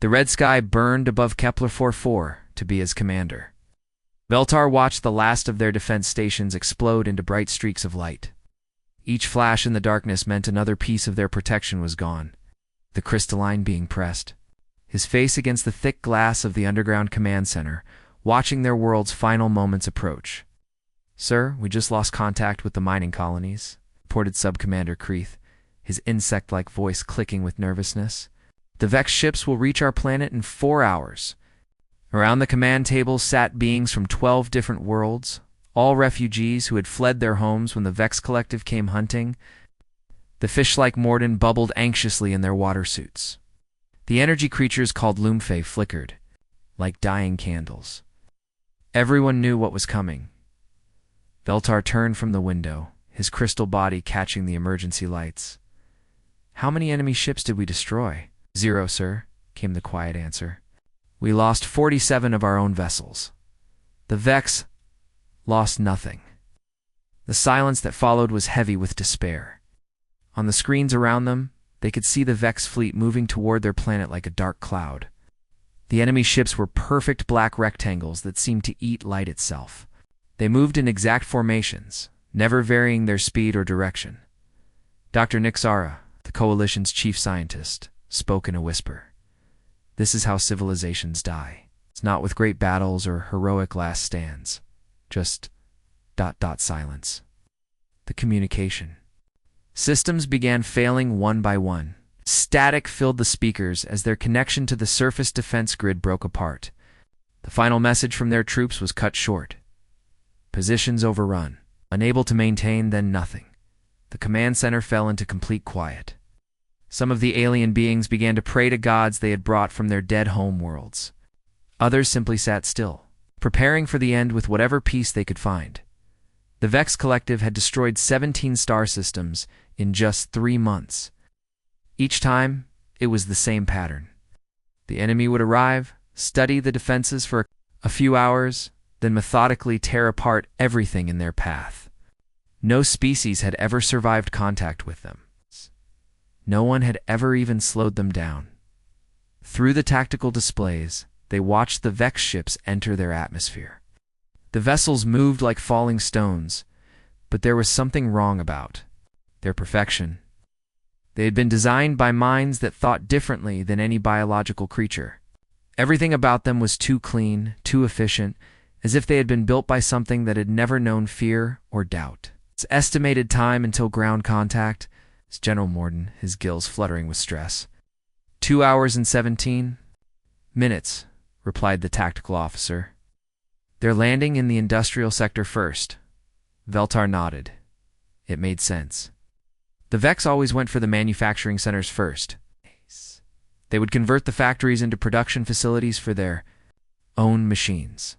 The red sky burned above Kepler-44 to be his commander. Veltar watched the last of their defense stations explode into bright streaks of light. Each flash in the darkness meant another piece of their protection was gone, the crystalline being pressed. His face against the thick glass of the underground command center, watching their world's final moments approach. "Sir, we just lost contact with the mining colonies," reported Sub-Commander Kreeth, his insect-like voice clicking with nervousness. "The Vex ships will reach our planet in 4 hours." Around the command table sat beings from 12 different worlds, all refugees who had fled their homes when the Vex Collective came hunting. The fish-like Morden bubbled anxiously in their water suits. The energy creatures called Lumfe flickered, like dying candles. Everyone knew what was coming. Veltar turned from the window, his crystal body catching the emergency lights. "How many enemy ships did we destroy?" "0, sir," came the quiet answer. "We lost 47 of our own vessels. The Vex lost nothing." The silence that followed was heavy with despair. On the screens around them, they could see the Vex fleet moving toward their planet like a dark cloud. The enemy ships were perfect black rectangles that seemed to eat light itself. They moved in exact formations, never varying their speed or direction. Dr. Nixara, the Coalition's chief scientist, spoke in a whisper. "This is how civilizations die. It's not with great battles or heroic last stands. Just ... silence." The communication. Systems began failing one by one. Static filled the speakers as their connection to the surface defense grid broke apart. The final message from their troops was cut short. Positions overrun. Unable to maintain, then nothing. The command center fell into complete quiet. Some of the alien beings began to pray to gods they had brought from their dead home worlds. Others simply sat still, preparing for the end with whatever peace they could find. The Vex Collective had destroyed 17 star systems in just 3 months. Each time, it was the same pattern. The enemy would arrive, study the defenses for a few hours, then methodically tear apart everything in their path. No species had ever survived contact with them. No one had ever even slowed them down. Through the tactical displays, they watched the Vex ships enter their atmosphere. The vessels moved like falling stones, but there was something wrong about their perfection. They had been designed by minds that thought differently than any biological creature. Everything about them was too clean, too efficient, as if they had been built by something that had never known fear or doubt. Its estimated time until ground contact, as General Morden, his gills fluttering with stress. 2 hours and 17 minutes, replied the tactical officer. "They're landing in the industrial sector first." Veltar nodded. It made sense. The Vex always went for the manufacturing centers first. They would convert the factories into production facilities for their own machines.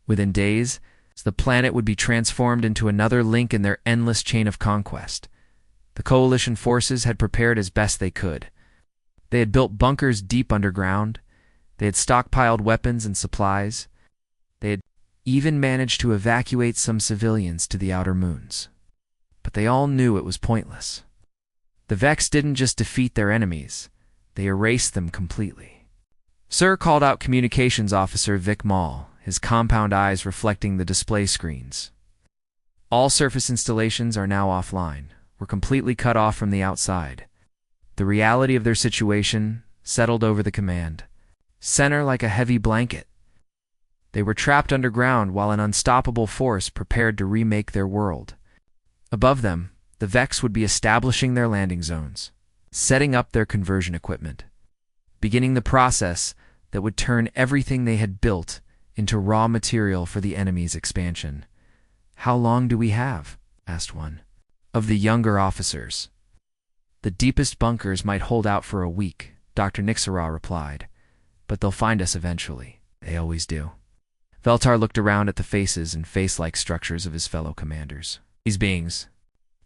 Within days, the planet would be transformed into another link in their endless chain of conquest. The Coalition forces had prepared as best they could. They had built bunkers deep underground. They had stockpiled weapons and supplies. They had even managed to evacuate some civilians to the outer moons. But they all knew it was pointless. The Vex didn't just defeat their enemies, they erased them completely. "Sir," called out Communications Officer Vic Mall, his compound eyes reflecting the display screens. "All surface installations are now offline. We're completely cut off from the outside." The reality of their situation settled over the command center like a heavy blanket. They were trapped underground while an unstoppable force prepared to remake their world. Above them, the Vex would be establishing their landing zones, setting up their conversion equipment, beginning the process that would turn everything they had built into raw material for the enemy's expansion. "How long do we have?" asked one of the younger officers. "The deepest bunkers might hold out for a week," Dr. Nixara replied. "But they'll find us eventually. They always do." Veltar looked around at the faces and face-like structures of his fellow commanders. These beings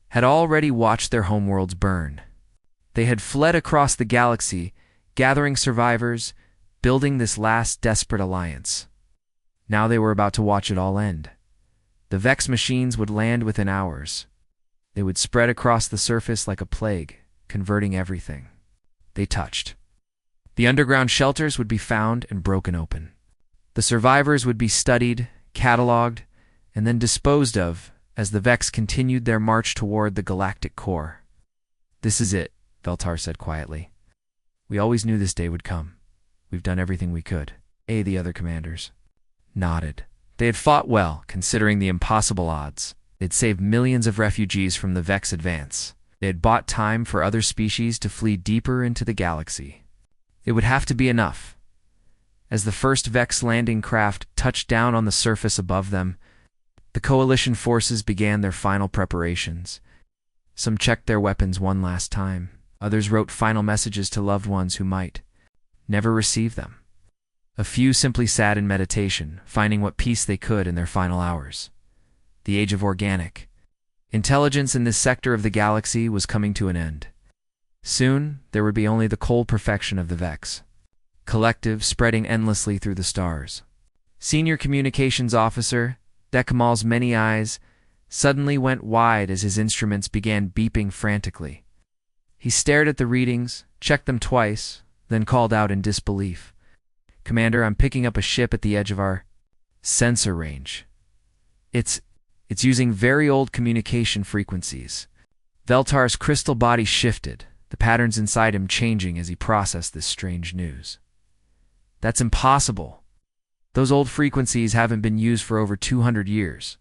had already watched their homeworlds burn. They had fled across the galaxy, gathering survivors, building this last desperate alliance. Now they were about to watch it all end. The Vex machines would land within hours. They would spread across the surface like a plague, converting everything they touched. The underground shelters would be found and broken open. The survivors would be studied, cataloged, and then disposed of as the Vex continued their march toward the galactic core. "This is it," Veltar said quietly. "We always knew this day would come. We've done everything we could." The other commanders nodded. They had fought well, considering the impossible odds. They'd saved millions of refugees from the Vex advance. They had bought time for other species to flee deeper into the galaxy. It would have to be enough. As the first Vex landing craft touched down on the surface above them, the Coalition forces began their final preparations. Some checked their weapons one last time. Others wrote final messages to loved ones who might never receive them. A few simply sat in meditation, finding what peace they could in their final hours. The age of organic intelligence in this sector of the galaxy was coming to an end. Soon, there would be only the cold perfection of the Vex, collective, spreading endlessly through the stars. Senior Communications Officer Dekamal's many eyes suddenly went wide as his instruments began beeping frantically. He stared at the readings, checked them twice, then called out in disbelief. "Commander, I'm picking up a ship at the edge of our sensor range. It's using very old communication frequencies." Veltar's crystal body shifted, the patterns inside him changing as he processed this strange news. "That's impossible. Those old frequencies haven't been used for over 200 years.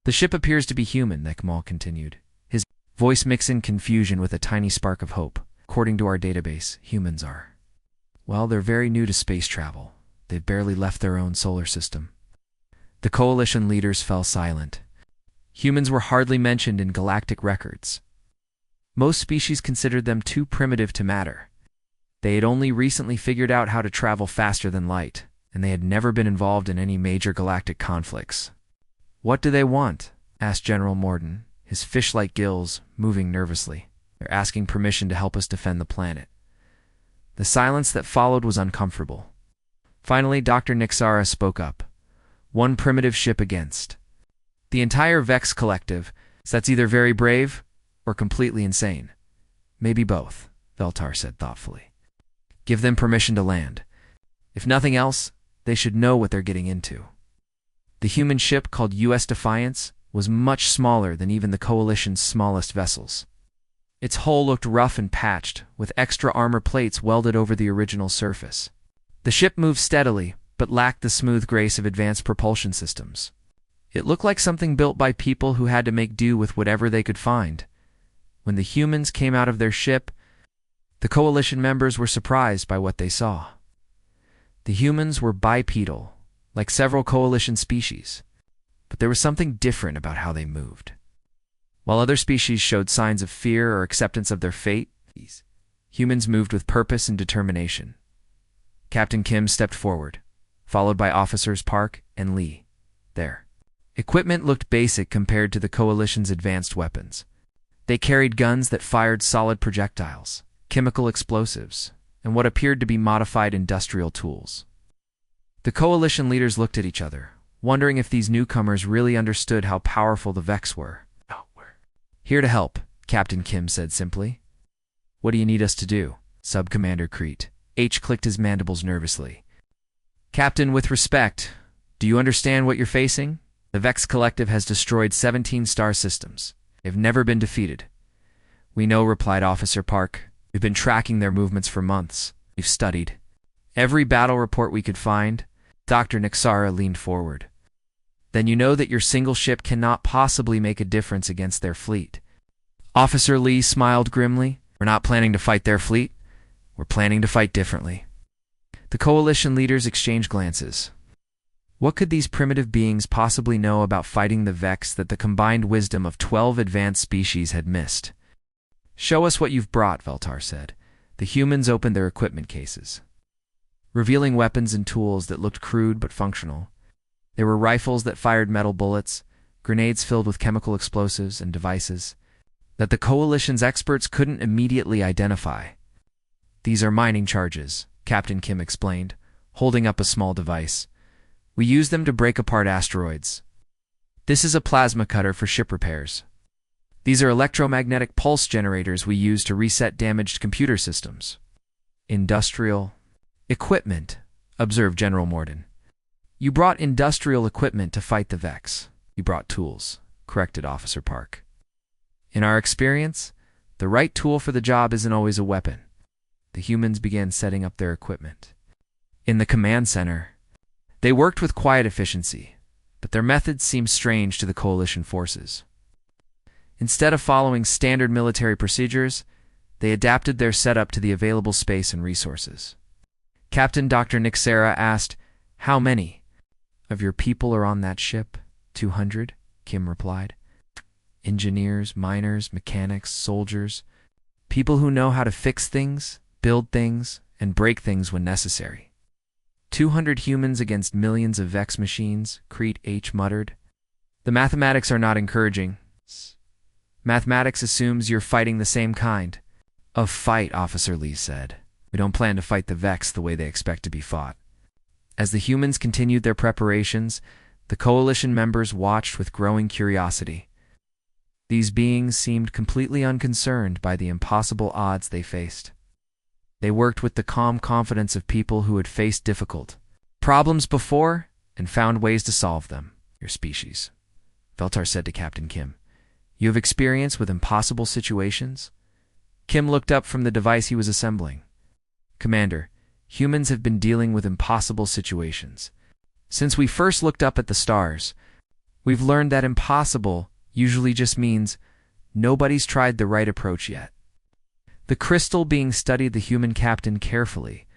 The ship appears to be human," Dekamal continued, his voice mixing confusion with a tiny spark of hope. "According to our database, humans are. Well, they're very new to space travel. They've barely left their own solar system." The Coalition leaders fell silent. Humans were hardly mentioned in galactic records. Most species considered them too primitive to matter. They had only recently figured out how to travel faster than light, and they had never been involved in any major galactic conflicts. "What do they want?" asked General Morden, his fish-like gills moving nervously. "They're asking permission to help us defend the planet." The silence that followed was uncomfortable. Finally, Dr. Nixara spoke up. "One primitive ship against the entire Vex collective. That's either very brave or completely insane. Maybe both," Veltar said thoughtfully. "Give them permission to land. If nothing else, they should know what they're getting into." The human ship, called U.S. Defiance, was much smaller than even the Coalition's smallest vessels. Its hull looked rough and patched, with extra armor plates welded over the original surface. The ship moved steadily, but lacked the smooth grace of advanced propulsion systems. It looked like something built by people who had to make do with whatever they could find. When the humans came out of their ship, the Coalition members were surprised by what they saw. The humans were bipedal, like several Coalition species, but there was something different about how they moved. While other species showed signs of fear or acceptance of their fate, humans moved with purpose and determination. Captain Kim stepped forward, followed by Officers Park and Lee. Their equipment looked basic compared to the Coalition's advanced weapons. They carried guns that fired solid projectiles, chemical explosives, and what appeared to be modified industrial tools. The Coalition leaders looked at each other, wondering if these newcomers really understood how powerful the Vex were. "Here to help," Captain Kim said simply. "What do you need us to do?" Sub-Commander Crete H clicked his mandibles nervously. "Captain, with respect, do you understand what you're facing? The Vex Collective has destroyed 17 star systems. They've never been defeated." "We know," replied Officer Park. "We've been tracking their movements for months. We've studied every battle report we could find." Dr. Nixara leaned forward. "Then you know that your single ship cannot possibly make a difference against their fleet." Officer Lee smiled grimly. "We're not planning to fight their fleet. We're planning to fight differently." The Coalition leaders exchanged glances. What could these primitive beings possibly know about fighting the Vex that the combined wisdom of 12 advanced species had missed? "Show us what you've brought," Veltar said. The humans opened their equipment cases, revealing weapons and tools that looked crude but functional. There were rifles that fired metal bullets, grenades filled with chemical explosives, and devices that the Coalition's experts couldn't immediately identify. "These are mining charges," Captain Kim explained, holding up a small device. "We use them to break apart asteroids. This is a plasma cutter for ship repairs. These are electromagnetic pulse generators we use to reset damaged computer systems." Industrial Equipment, observed General Morden. You brought industrial equipment to fight the Vex. You brought tools, corrected Officer Park. In our experience, the right tool for the job isn't always a weapon. The humans began setting up their equipment. In the command center, they worked with quiet efficiency, but their methods seemed strange to the coalition forces. Instead of following standard military procedures, they adapted their setup to the available space and resources. Captain Dr. Nixera asked, "How many of your people are on that ship?" 200, Kim replied. Engineers, miners, mechanics, soldiers, people who know how to fix things, build things, and break things when necessary. 200 humans against millions of Vex machines, Crete H muttered. The mathematics are not encouraging. Mathematics assumes you're fighting the same kind of fight, Officer Lee said. We don't plan to fight the Vex the way they expect to be fought. As the humans continued their preparations, the coalition members watched with growing curiosity. These beings seemed completely unconcerned by the impossible odds they faced. They worked with the calm confidence of people who had faced difficult problems before and found ways to solve them. Your species, Veltar said to Captain Kim. You have experience with impossible situations? Kim looked up from the device he was assembling. Commander, humans have been dealing with impossible situations. Since we first looked up at the stars, we've learned that impossible usually just means nobody's tried the right approach yet. The crystal being studied the human captain carefully.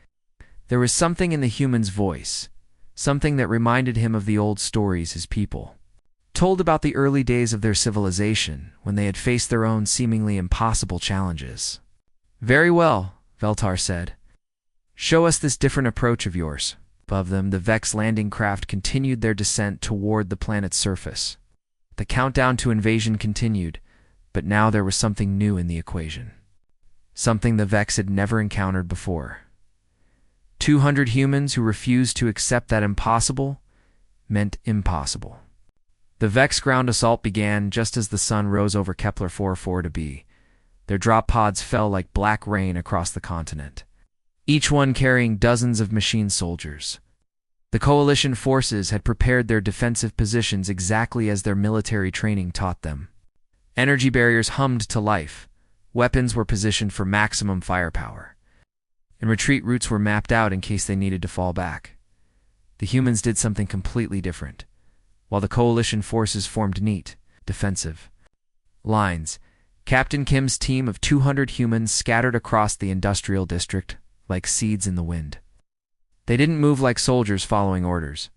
There was something in the human's voice, something that reminded him of the old stories his people told about the early days of their civilization when they had faced their own seemingly impossible challenges. Very well, Veltar said. Show us this different approach of yours. Above them, the Vex landing craft continued their descent toward the planet's surface. The countdown to invasion continued, but now there was something new in the equation. Something the Vex had never encountered before. 200 humans who refused to accept that impossible meant impossible. The Vex ground assault began just as the sun rose over Kepler 4-4b. Their drop pods fell like black rain across the continent, each one carrying dozens of machine soldiers. The coalition forces had prepared their defensive positions exactly as their military training taught them. Energy barriers hummed to life, weapons were positioned for maximum firepower, and retreat routes were mapped out in case they needed to fall back. The humans did something completely different. While the coalition forces formed neat, defensive lines, Captain Kim's team of 200 humans scattered across the industrial district like seeds in the wind. They didn't move like soldiers following orders.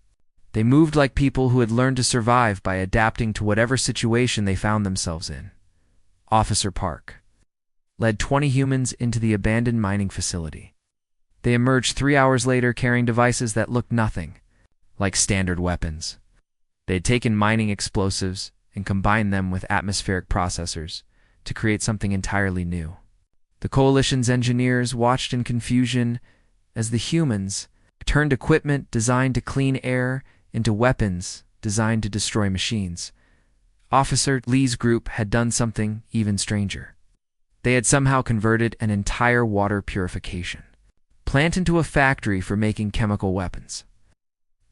They moved like people who had learned to survive by adapting to whatever situation they found themselves in. Officer Park led 20 humans into the abandoned mining facility. They emerged 3 hours later carrying devices that looked nothing like standard weapons. They had taken mining explosives and combined them with atmospheric processors to create something entirely new. The coalition's engineers watched in confusion as the humans turned equipment designed to clean air into weapons designed to destroy machines. Officer Lee's group had done something even stranger. They had somehow converted an entire water purification plant into a factory for making chemical weapons.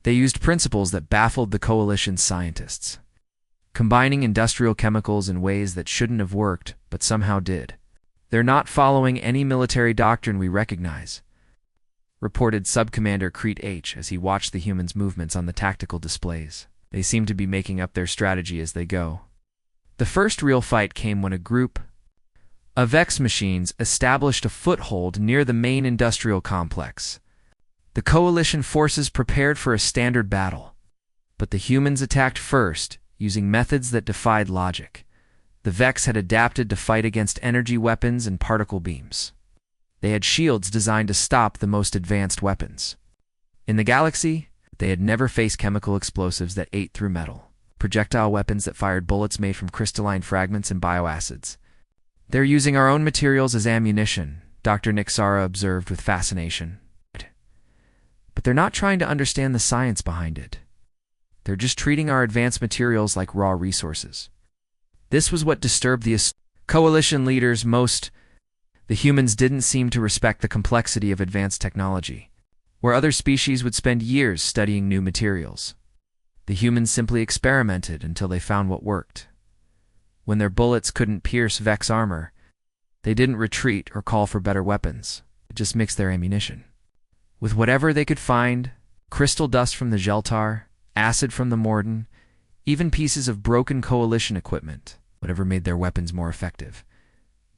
They used principles that baffled the coalition's scientists, combining industrial chemicals in ways that shouldn't have worked but somehow did. They're not following any military doctrine we recognize, reported Subcommander Crete H as he watched the humans' movements on the tactical displays. They seem to be making up their strategy as they go. The first real fight came when a group of Vex machines established a foothold near the main industrial complex. The coalition forces prepared for a standard battle, but the humans attacked first, using methods that defied logic. The Vex had adapted to fight against energy weapons and particle beams. They had shields designed to stop the most advanced weapons. In the galaxy, they had never faced chemical explosives that ate through metal, projectile weapons that fired bullets made from crystalline fragments and bioacids. They're using our own materials as ammunition, Dr. Nixara observed with fascination. But they're not trying to understand the science behind it. They're just treating our advanced materials like raw resources. This was what disturbed the coalition leaders most. The humans didn't seem to respect the complexity of advanced technology. where other species would spend years studying new materials. The humans simply experimented until they found what worked. When their bullets couldn't pierce Vex armor, they didn't retreat or call for better weapons. They just mixed their ammunition with whatever they could find: crystal dust from the Geltar, acid from the Morden, even pieces of broken Coalition equipment, whatever made their weapons more effective.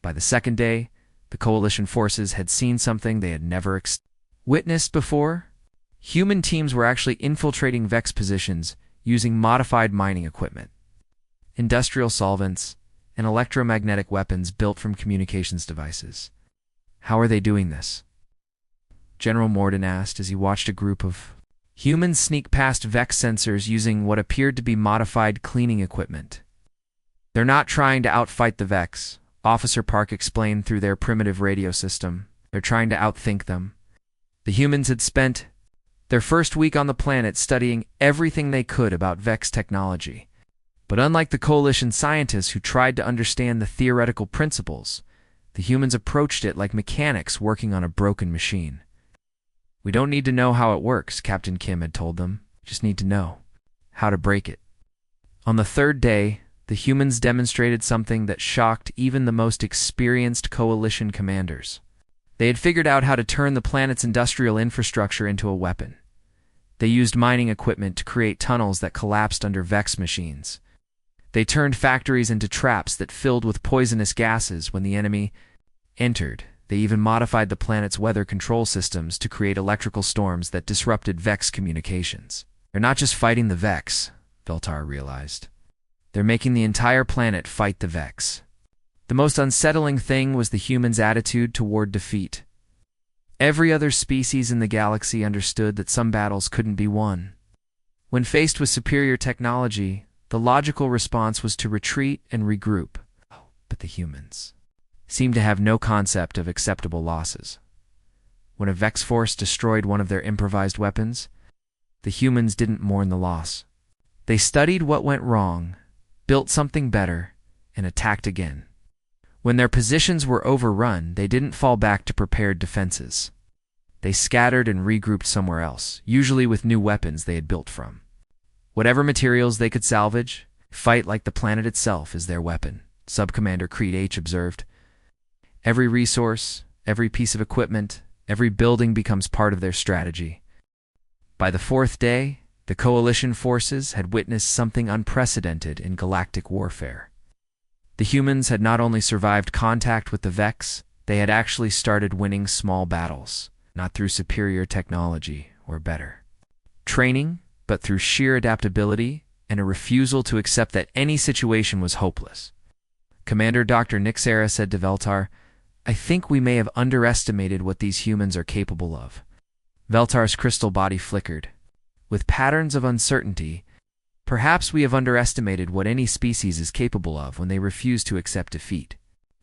By the second day, the Coalition forces had seen something they had never witnessed before. Human teams were actually infiltrating Vex positions using modified mining equipment, industrial solvents, and electromagnetic weapons built from communications devices. How are they doing this? General Morden asked as he watched a group of humans sneak past Vex sensors using what appeared to be modified cleaning equipment. They're not trying to outfight the Vex, Officer Park explained through their primitive radio system. They're trying to outthink them. The humans had spent their first week on the planet studying everything they could about Vex technology. But unlike the Coalition scientists who tried to understand the theoretical principles, the humans approached it like mechanics working on a broken machine. "We don't need to know how it works," Captain Kim had told them. "We just need to know how to break it." On the third day, the humans demonstrated something that shocked even the most experienced Coalition commanders. They had figured out how to turn the planet's industrial infrastructure into a weapon. They used mining equipment to create tunnels that collapsed under Vex machines. They turned factories into traps that filled with poisonous gases when the enemy entered. They even modified the planet's weather control systems to create electrical storms that disrupted Vex communications. They're not just fighting the Vex, Veltar realized. They're making the entire planet fight the Vex. The most unsettling thing was the humans' attitude toward defeat. Every other species in the galaxy understood that some battles couldn't be won. When faced with superior technology, the logical response was to retreat and regroup. But the humans seemed to have no concept of acceptable losses. When a Vex force destroyed one of their improvised weapons, the humans didn't mourn the loss. They studied what went wrong, built something better, and attacked again. When their positions were overrun, they didn't fall back to prepared defenses. They scattered and regrouped somewhere else, usually with new weapons they had built from whatever materials they could salvage. Fight like the planet itself is their weapon, Subcommander Creed H observed. Every resource, every piece of equipment, every building becomes part of their strategy. By the fourth day, the Coalition forces had witnessed something unprecedented in galactic warfare. The humans had not only survived contact with the Vex, they had actually started winning small battles, not through superior technology or better training, but through sheer adaptability and a refusal to accept that any situation was hopeless. Commander Dr. Nixera said to Veltar, "I think we may have underestimated what these humans are capable of." Veltar's crystal body flickered. With patterns of uncertainty, perhaps we have underestimated what any species is capable of when they refuse to accept defeat.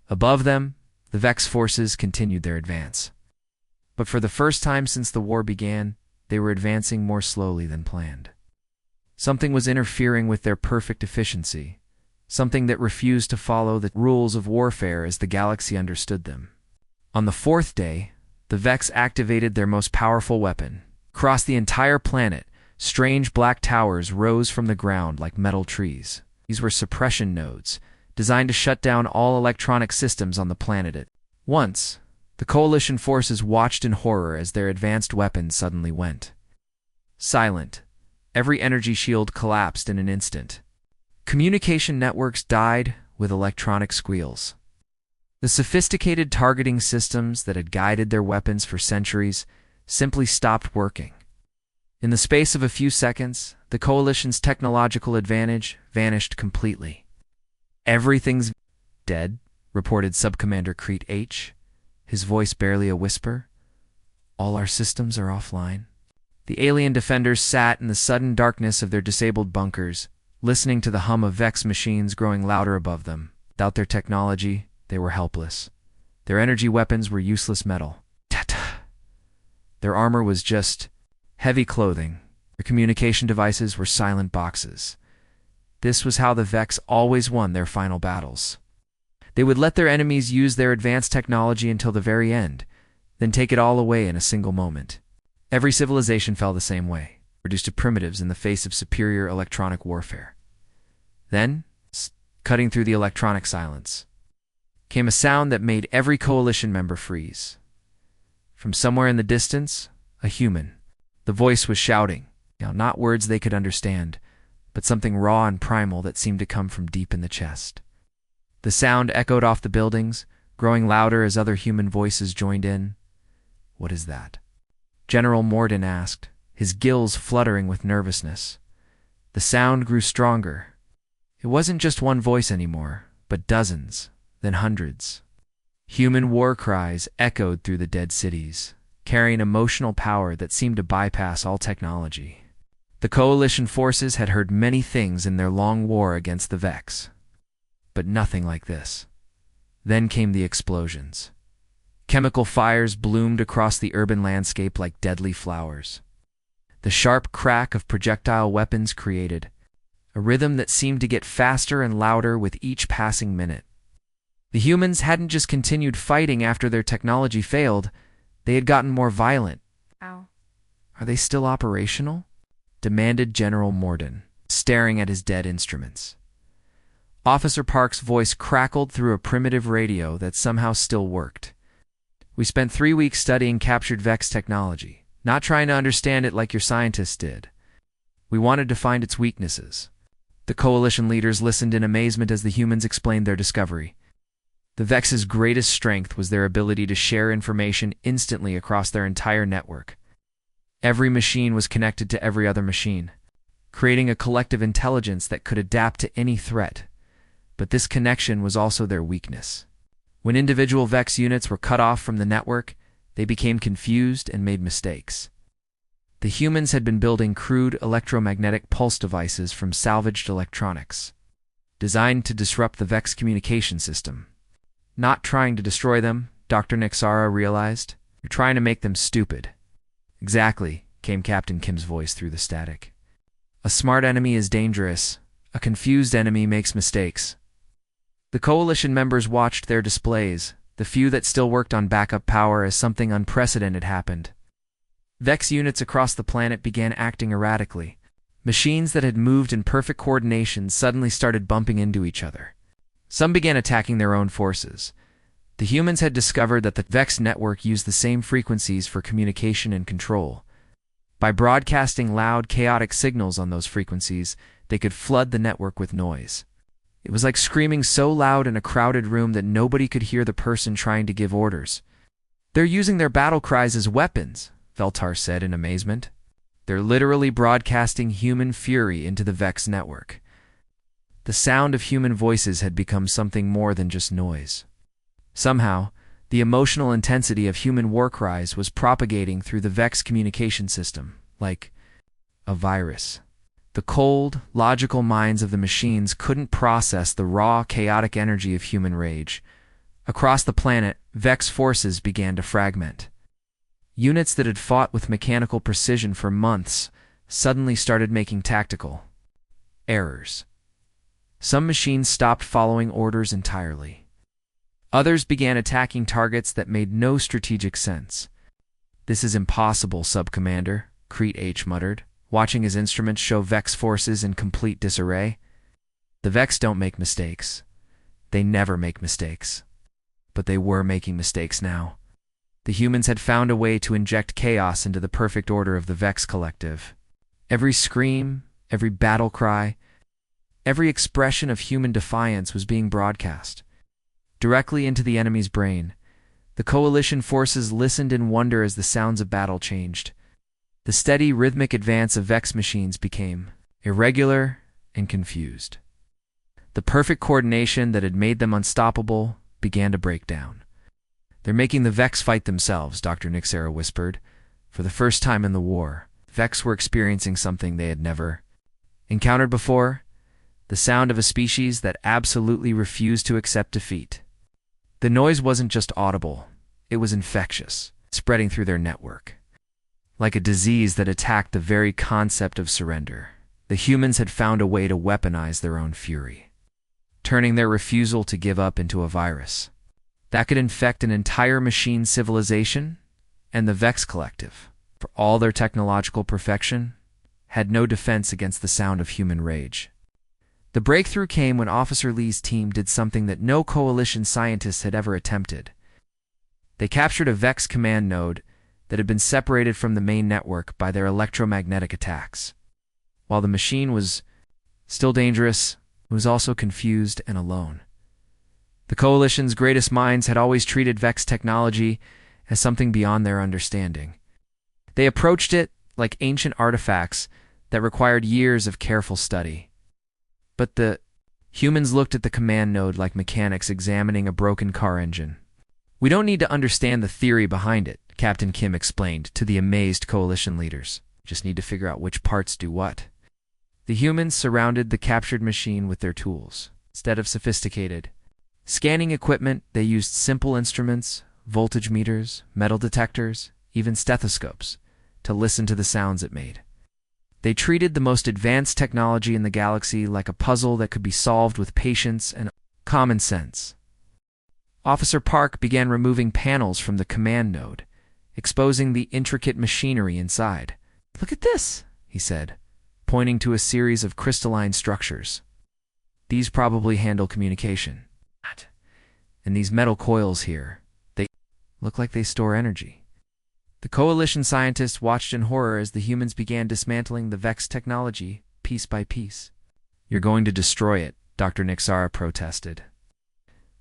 Above them, the Vex forces continued their advance. But for the first time since the war began, they were advancing more slowly than planned. Something was interfering with their perfect efficiency, something that refused to follow the rules of warfare as the galaxy understood them. On the fourth day, the Vex activated their most powerful weapon. Across the entire planet, strange black towers rose from the ground like metal trees. These were suppression nodes, designed to shut down all electronic systems on the planet at once. The Coalition forces watched in horror as their advanced weapons suddenly went silent. Every energy shield collapsed in an instant. Communication networks died with electronic squeals. The sophisticated targeting systems that had guided their weapons for centuries simply stopped working. In the space of a few seconds, the Coalition's technological advantage vanished completely. "Everything's dead," reported Subcommander Creed H, his voice barely a whisper. "All our systems are offline." The alien defenders sat in the sudden darkness of their disabled bunkers, listening to the hum of Vex machines growing louder above them. Without their technology, they were helpless. Their energy weapons were useless metal. Their armor was just heavy clothing. Their communication devices were silent boxes. This was how the Vex always won their final battles. They would let their enemies use their advanced technology until the very end, then take it all away in a single moment. Every civilization fell the same way, reduced to primitives in the face of superior electronic warfare. Then, cutting through the electronic silence, came a sound that made every coalition member freeze. From somewhere in the distance, a human. The voice was shouting, not words they could understand, but something raw and primal that seemed to come from deep in the chest. The sound echoed off the buildings, growing louder as other human voices joined in. "What is that?" General Morden asked, his gills fluttering with nervousness. The sound grew stronger. It wasn't just one voice anymore, but dozens, then hundreds. Human war cries echoed through the dead cities, carrying emotional power that seemed to bypass all technology. The Coalition forces had heard many things in their long war against the Vex, but nothing like this. Then came the explosions. Chemical fires bloomed across the urban landscape like deadly flowers. The sharp crack of projectile weapons created a rhythm that seemed to get faster and louder with each passing minute. The humans hadn't just continued fighting after their technology failed, they had gotten more violent. Ow. "Are they still operational?" demanded General Morden, staring at his dead instruments. Officer Park's voice crackled through a primitive radio that somehow still worked. "We spent 3 weeks studying captured Vex technology, not trying to understand it like your scientists did. We wanted to find its weaknesses." The Coalition leaders listened in amazement as the humans explained their discovery. The Vex's greatest strength was their ability to share information instantly across their entire network. Every machine was connected to every other machine, creating a collective intelligence that could adapt to any threat. But this connection was also their weakness. When individual Vex units were cut off from the network, they became confused and made mistakes. The humans had been building crude electromagnetic pulse devices from salvaged electronics, designed to disrupt the Vex communication system. "Not trying to destroy them," Dr. Nixara realized. "You're trying to make them stupid." "Exactly," came Captain Kim's voice through the static. "A smart enemy is dangerous. A confused enemy makes mistakes." The Coalition members watched their displays, the few that still worked on backup power, as something unprecedented happened. Vex units across the planet began acting erratically. Machines that had moved in perfect coordination suddenly started bumping into each other. Some began attacking their own forces. The humans had discovered that the Vex network used the same frequencies for communication and control. By broadcasting loud, chaotic signals on those frequencies, they could flood the network with noise. It was like screaming so loud in a crowded room that nobody could hear the person trying to give orders. "They're using their battle cries as weapons," Veltar said in amazement. "They're literally broadcasting human fury into the Vex network." The sound of human voices had become something more than just noise. Somehow, the emotional intensity of human war cries was propagating through the Vex communication system, like a virus. The cold, logical minds of the machines couldn't process the raw, chaotic energy of human rage. Across the planet, Vex forces began to fragment. Units that had fought with mechanical precision for months suddenly started making tactical errors. Some machines stopped following orders entirely. Others began attacking targets that made no strategic sense. "This is impossible, Sub-Commander," Crete H muttered, watching his instruments show Vex forces in complete disarray. "The Vex don't make mistakes. They never make mistakes." But they were making mistakes now. The humans had found a way to inject chaos into the perfect order of the Vex collective. Every scream, every battle cry, every expression of human defiance was being broadcast directly into the enemy's brain. The Coalition forces listened in wonder as the sounds of battle changed. The steady, rhythmic advance of Vex machines became irregular and confused. The perfect coordination that had made them unstoppable began to break down. "They're making the Vex fight themselves," Dr. Nixara whispered. For the first time in the war, Vex were experiencing something they had never encountered before, the sound of a species that absolutely refused to accept defeat. The noise wasn't just audible, it was infectious, spreading through their network. Like a disease that attacked the very concept of surrender, the humans had found a way to weaponize their own fury, turning their refusal to give up into a virus that could infect an entire machine civilization and the Vex collective. for all their technological perfection, had no defense against the sound of human rage. The breakthrough came when Officer Lee's team did something that no Coalition scientists had ever attempted. They captured a Vex command node that had been separated from the main network by their electromagnetic attacks. While the machine was still dangerous, it was also confused and alone. The Coalition's greatest minds had always treated Vex technology as something beyond their understanding. They approached it like ancient artifacts that required years of careful study. But the humans looked at the command node like mechanics examining a broken car engine. "We don't need to understand the theory behind it," Captain Kim explained to the amazed Coalition leaders. "Just need to figure out which parts do what." The humans surrounded the captured machine with their tools. Instead of sophisticated scanning equipment, they used simple instruments, voltage meters, metal detectors, even stethoscopes, to listen to the sounds it made. They treated the most advanced technology in the galaxy like a puzzle that could be solved with patience and common sense. Officer Park began removing panels from the command node, exposing the intricate machinery inside. "Look at this," he said, pointing to a series of crystalline structures. "These probably handle communication. And these metal coils here, they look like they store energy." The Coalition scientists watched in horror as the humans began dismantling the Vex technology piece by piece. "You're going to destroy it," Dr. Nixara protested.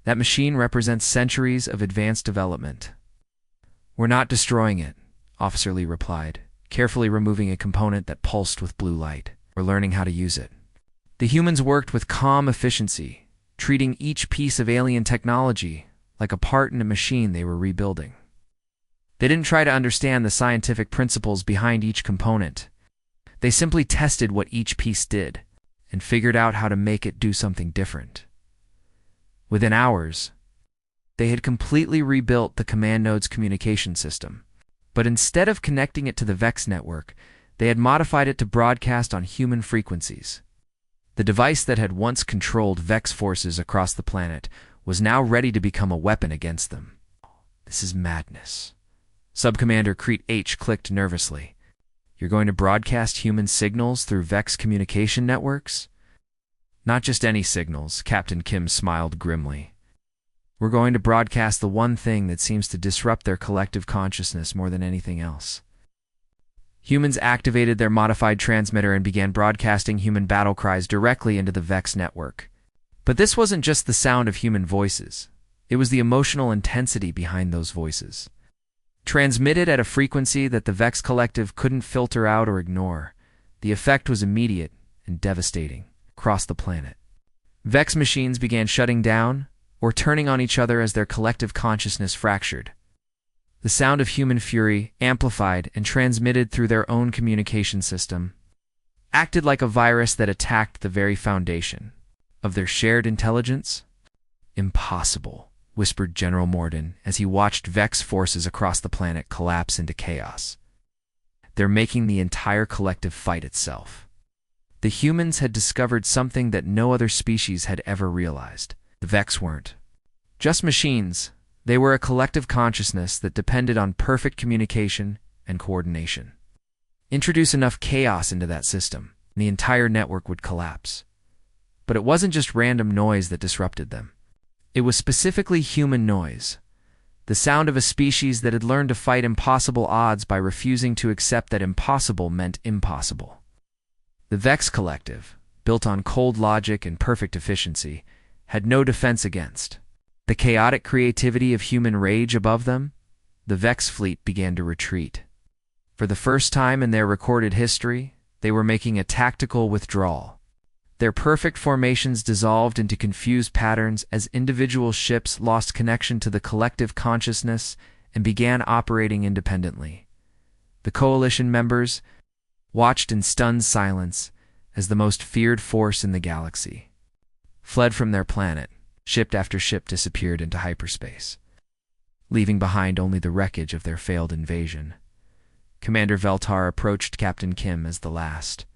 "That machine represents centuries of advanced development." "We're not destroying it," Officer Lee replied, carefully removing a component that pulsed with blue light. "We're learning how to use it." The humans worked with calm efficiency, treating each piece of alien technology like a part in a machine they were rebuilding. They didn't try to understand the scientific principles behind each component. They simply tested what each piece did and figured out how to make it do something different. Within hours, they had completely rebuilt the command node's communication system. But instead of connecting it to the Vex network, they had modified it to broadcast on human frequencies. The device that had once controlled Vex forces across the planet was now ready to become a weapon against them. "This is madness." Subcommander Crete H clicked nervously. "You're going to broadcast human signals through Vex communication networks?" "Not just any signals," Captain Kim smiled grimly. "We're going to broadcast the one thing that seems to disrupt their collective consciousness more than anything else." Humans activated their modified transmitter and began broadcasting human battle cries directly into the Vex network. But this wasn't just the sound of human voices. It was the emotional intensity behind those voices. Transmitted at a frequency that the Vex collective couldn't filter out or ignore, the effect was immediate and devastating across the planet. Vex machines began shutting down or turning on each other as their collective consciousness fractured. The sound of human fury, amplified and transmitted through their own communication system, acted like a virus that attacked the very foundation of their shared intelligence. "Impossible," whispered General Morden as he watched Vex forces across the planet collapse into chaos. "They're making the entire collective fight itself." The humans had discovered something that no other species had ever realized. The Vex weren't just machines. They were a collective consciousness that depended on perfect communication and coordination. Introduce enough chaos into that system, and the entire network would collapse. But it wasn't just random noise that disrupted them. It was specifically human noise, the sound of a species that had learned to fight impossible odds by refusing to accept that impossible meant impossible. The Vex collective, built on cold logic and perfect efficiency, had no defense against the chaotic creativity of human rage above them. The Vex fleet began to retreat. For the first time in their recorded history, they were making a tactical withdrawal. Their perfect formations dissolved into confused patterns as individual ships lost connection to the collective consciousness and began operating independently. The Coalition members watched in stunned silence as the most feared force in the galaxy fled from their planet. Ship after ship disappeared into hyperspace, leaving behind only the wreckage of their failed invasion. Commander Veltar approached Captain Kim as the last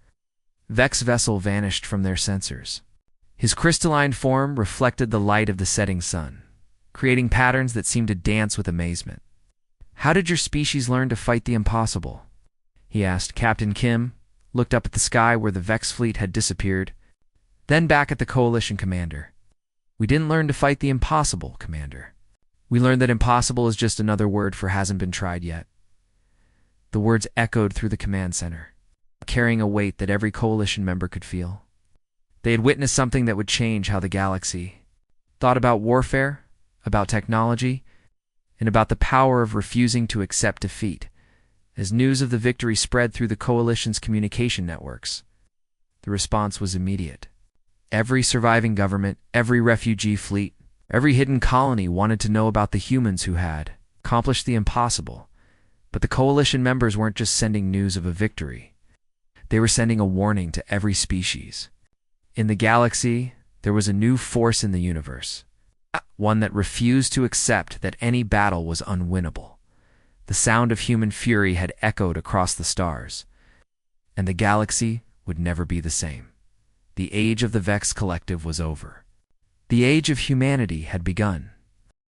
Vex vessel vanished from their sensors. His crystalline form reflected the light of the setting sun, creating patterns that seemed to dance with amazement. "How did your species learn to fight the impossible?" he asked. Captain Kim looked up at the sky where the Vex fleet had disappeared, then back at the Coalition commander. We didn't learn to fight the impossible, Commander. We learned that impossible is just another word for hasn't been tried yet. The words echoed through the command center, carrying a weight that every Coalition member could feel. They had witnessed something that would change how the galaxy thought about warfare, about technology, and about the power of refusing to accept defeat. As news of the victory spread through the Coalition's communication networks, the response was immediate. Every surviving government, every refugee fleet, every hidden colony wanted to know about the humans who had accomplished the impossible. But the Coalition members weren't just sending news of a victory. They were sending a warning to every species. In the galaxy, there was a new force in the universe, one that refused to accept that any battle was unwinnable. The sound of human fury had echoed across the stars, and the galaxy would never be the same. The age of the Vex Collective was over. The age of humanity had begun.